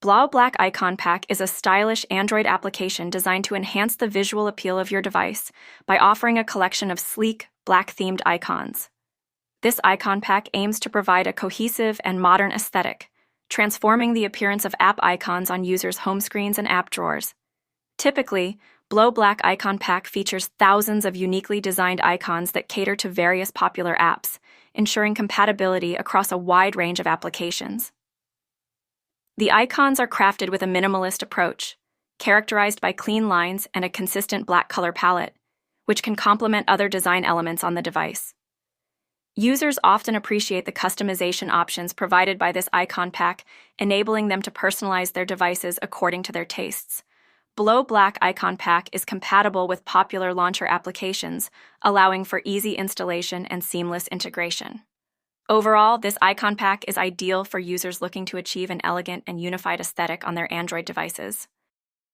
Blaux Black Icon Pack is a stylish Android application designed to enhance the visual appeal of your device by offering a collection of sleek, black-themed icons. This icon pack aims to provide a cohesive and modern aesthetic, transforming the appearance of app icons on users' home screens and app drawers. Typically, Blaux Black Icon Pack features thousands of uniquely designed icons that cater to various popular apps, ensuring compatibility across a wide range of applications. The icons are crafted with a minimalist approach, characterized by clean lines and a consistent black color palette, which can complement other design elements on the device. Users often appreciate the customization options provided by this icon pack, enabling them to personalize their devices according to their tastes. Blaux Black Icon Pack is compatible with popular launcher applications, allowing for easy installation and seamless integration. Overall, this icon pack is ideal for users looking to achieve an elegant and unified aesthetic on their Android devices.